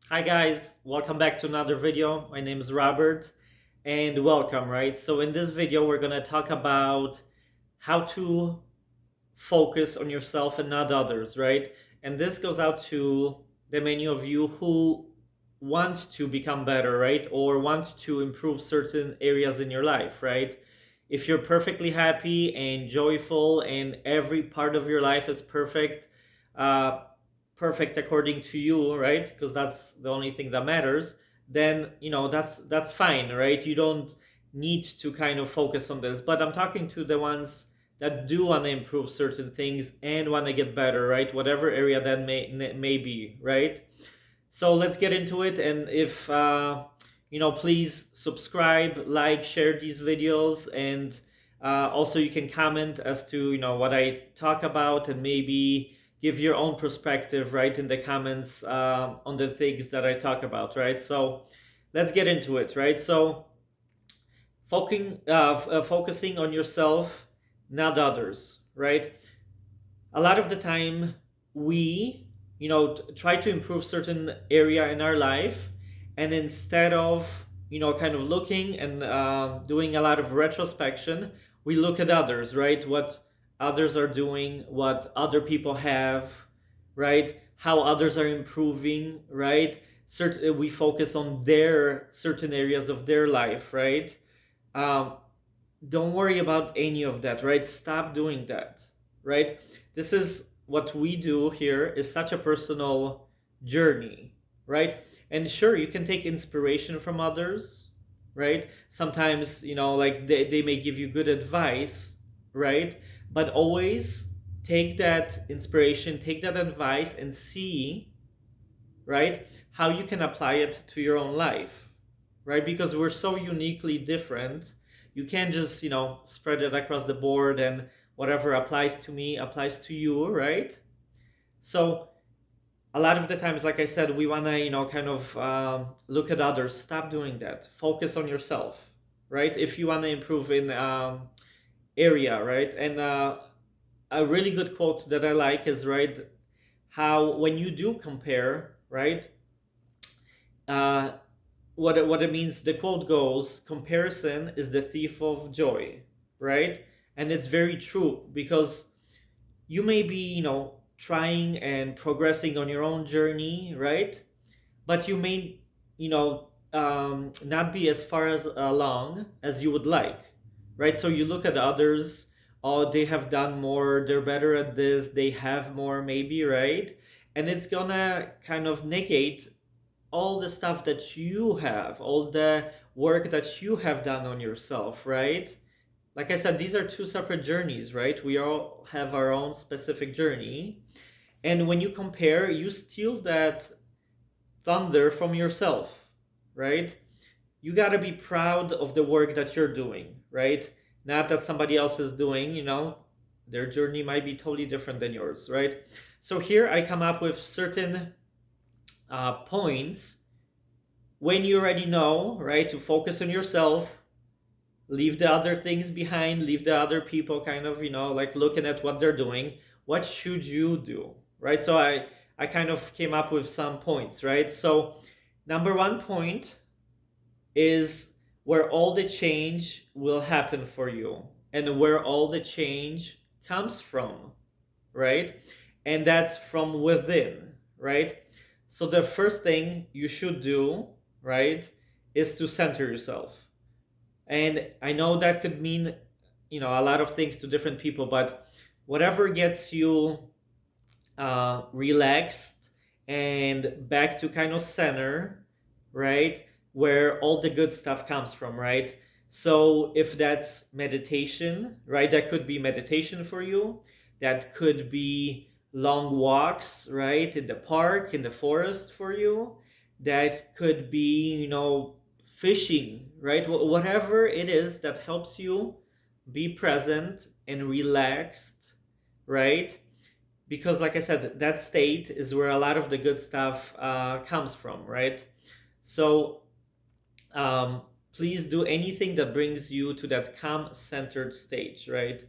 Hi guys, welcome back to another video. My name is Robert and welcome, right? So in this video we're going to talk about how to focus on yourself and not others, right? And this goes out to the many of you who want to become better, right? Or want to improve certain areas in your life, right? If you're perfectly happy and joyful and every part of your life is perfect, uh, perfect according to you, right? Because that's the only thing that matters. Then that's fine, right? You don't need to kind of focus on this. But I'm talking to the ones that do want to improve certain things and want to get better, right? Whatever area that may be, right? So let's get into it. And if please subscribe, like, share these videos, and also you can comment as to what I talk about, and maybe give your own perspective, right, in the comments on the things that I talk about, right? So let's get into it, right? So focusing on yourself, not others, right? A lot of the time we try to improve certain area in our life, and instead of kind of looking and doing a lot of retrospection, we look at others, right? What others are doing, what other people have, right? How others are improving, right? We focus on their certain areas of their life, right? um, don't worry about any of that, right? Stop doing that, right? This is what we do here is such a personal journey, right? And sure, you can take inspiration from others, right? Sometimes, like they may give you good advice, right? But always take that inspiration, take that advice, and see, right, how you can apply it to your own life, right? Because we're so uniquely different. You can't just spread it across the board and whatever applies to me applies to you, right? So a lot of the times, like I said, we want to kind of look at others. Stop doing that. Focus on yourself, right? If you want to improve in area, right? And a really good quote that I like is, right, how when you do compare, right, uh, what it means, the quote goes, comparison is the thief of joy, right? And it's very true, because you may be trying and progressing on your own journey, right? But you may not be as far as along as you would like, right? So you look at others, oh, they have done more, they're better at this, they have more maybe, right? And it's gonna kind of negate all the stuff that you have, all the work that you have done on yourself, right? Like I said, these are two separate journeys, right? We all have our own specific journey. And when you compare, you steal that thunder from yourself, right? You got to be proud of the work that you're doing, right? Not that somebody else is doing, their journey might be totally different than yours, right? So here I come up with certain points when you already know, right, to focus on yourself, leave the other things behind, leave the other people kind of, like looking at what they're doing. What should you do, right? So I kind of came up with some points, right? So number one point is where all the change will happen for you and where all the change comes from, right? And that's from within, right? So the first thing you should do, right, is to center yourself. And I know that could mean, a lot of things to different people, but whatever gets you relaxed and back to kind of center, right, where all the good stuff comes from, right? So if that's meditation, right, that could be meditation for you. That could be long walks, right, in the park, in the forest for you. That could be, fishing, right? Whatever it is that helps you be present and relaxed, right? Because like I said, that state is where a lot of the good stuff comes from, right? So um, please do anything that brings you to that calm centered stage, right?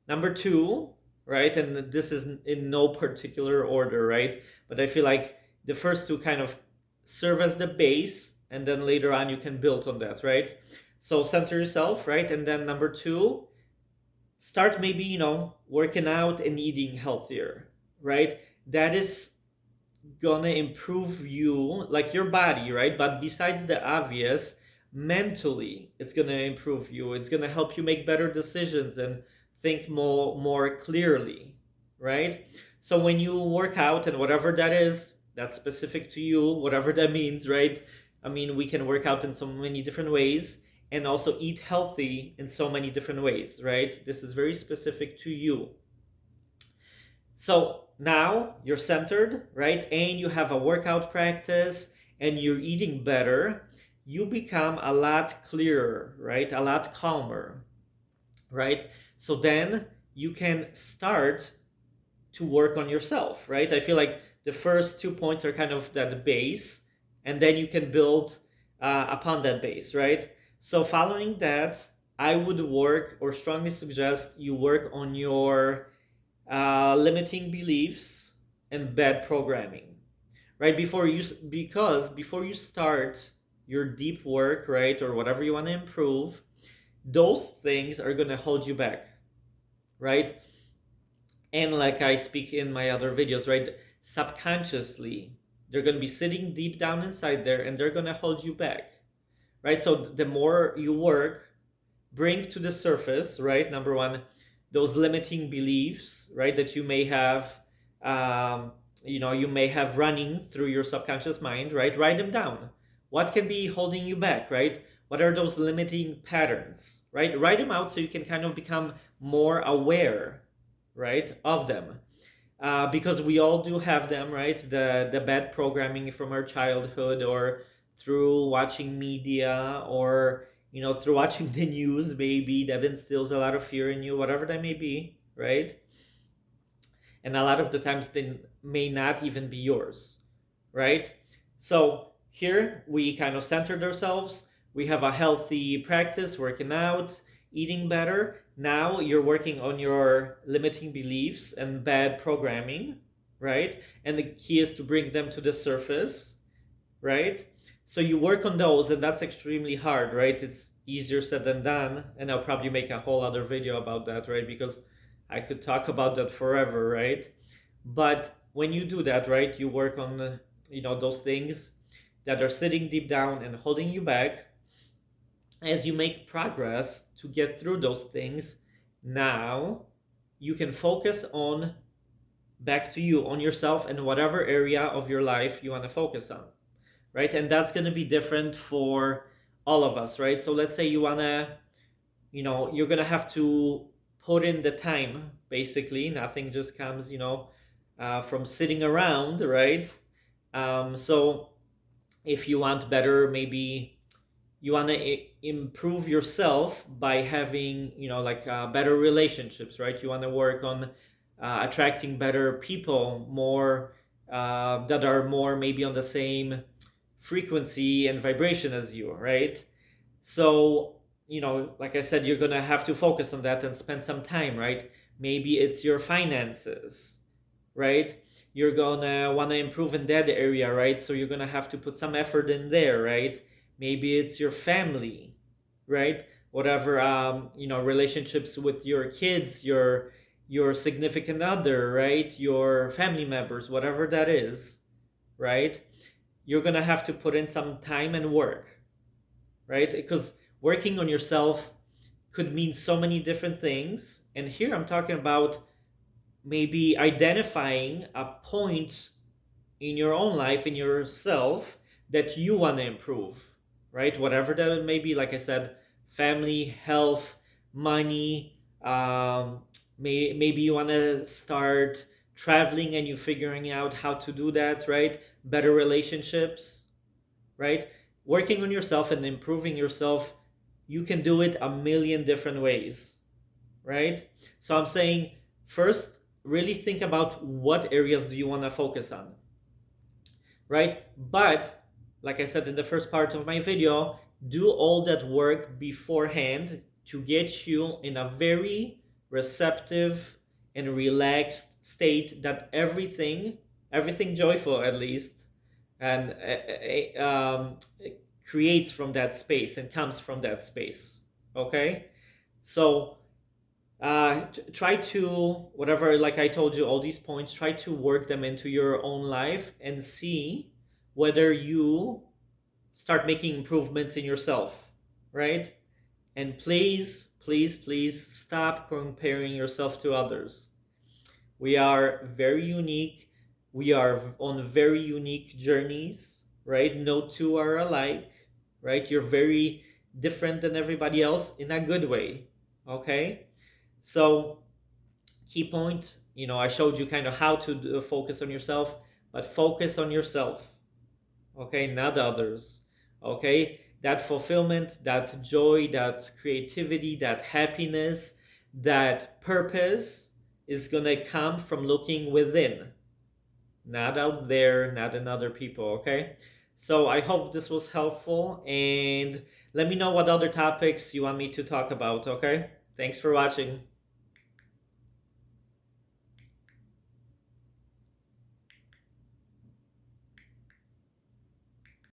Number two, right, and this is in no particular order, right, but I feel like the first two kind of serve as the base, and then later on you can build on that, right? So center yourself, right? And then number two, start maybe, working out and eating healthier, right? That is gonna improve you, like your body, right? But besides the obvious, mentally it's gonna improve you. It's gonna help you make better decisions and think more clearly, right? So when you work out, and whatever that is, that's specific to you, whatever that means, right? I mean, we can work out in so many different ways, and also eat healthy in so many different ways, right? This is very specific to you. So now you're centered, right? And you have a workout practice and you're eating better. You become a lot clearer, right? A lot calmer, right? So then you can start to work on yourself, right? I feel like the first 2 points are kind of that base, and then you can build upon that base, right? So following that, I would work, or strongly suggest you work on your limiting beliefs and bad programming, right? Because before you start your deep work, right, or whatever you want to improve, those things are going to hold you back, right? And like I speak in my other videos, right, subconsciously they're going to be sitting deep down inside there, and they're going to hold you back, right? So the more you work, bring to the surface, right, number one, those limiting beliefs, right, that you may have, you may have running through your subconscious mind, right? Write them down. What can be holding you back, right? What are those limiting patterns, right? Write them out so you can kind of become more aware, right, of them. Because we all do have them, right? The bad programming from our childhood, or through watching media, or through watching the news, maybe, that instills a lot of fear in you, whatever that may be, right? And a lot of the times they may not even be yours, right? So here we kind of centered ourselves. We have a healthy practice, working out, eating better. Now you're working on your limiting beliefs and bad programming, right? And the key is to bring them to the surface, right? So you work on those, and that's extremely hard, right? It's easier said than done, and I'll probably make a whole other video about that, right? Because I could talk about that forever, right? But when you do that, right, you work on those things that are sitting deep down and holding you back. As you make progress to get through those things, now you can focus on, back to you, on yourself, and whatever area of your life you want to focus on, right? And that's going to be different for all of us, right? So let's say you want to, you're going to have to put in the time, basically. Nothing just comes, from sitting around, right? So if you want better, maybe you want to improve yourself by having, better relationships, right? You want to work on attracting better people, more that are more maybe on the same frequency and vibration as you, right? So, like I said, you're gonna have to focus on that and spend some time, right? Maybe it's your finances, right? You're gonna want to improve in that area, right? So you're gonna have to put some effort in there, right? Maybe it's your family, right? Whatever, relationships with your kids, your significant other, right? Your family members, whatever that is, right? You're gonna have to put in some time and work, right? Because working on yourself could mean so many different things. And here I'm talking about maybe identifying a point in your own life, in yourself, that you want to improve, right? Whatever that may be, like I said, family, health, money. Maybe you want to start traveling and you figuring out how to do that, right? Better relationships, right? Working on yourself and improving yourself, you can do it a million different ways, right? So I'm saying, first, really think about what areas do you want to focus on, right? But like I said in the first part of my video, do all that work beforehand to get you in a very receptive and relaxed state, that everything joyful at least, and creates from that space and comes from that space. Okay, so try to, whatever, like I told you, all these points, try to work them into your own life and see whether you start making improvements in yourself, right? And please, please, please stop comparing yourself to others. We are very unique. We are on very unique journeys, right? No two are alike, right? You're very different than everybody else in a good way, okay? So, key point, I showed you kind of how to focus on yourself, but focus on yourself, okay? Not others, okay? That fulfillment, that joy, that creativity, that happiness, that purpose is gonna come from looking within, not out there, not in other people, okay? So I hope this was helpful, and let me know what other topics you want me to talk about, okay? Thanks for watching.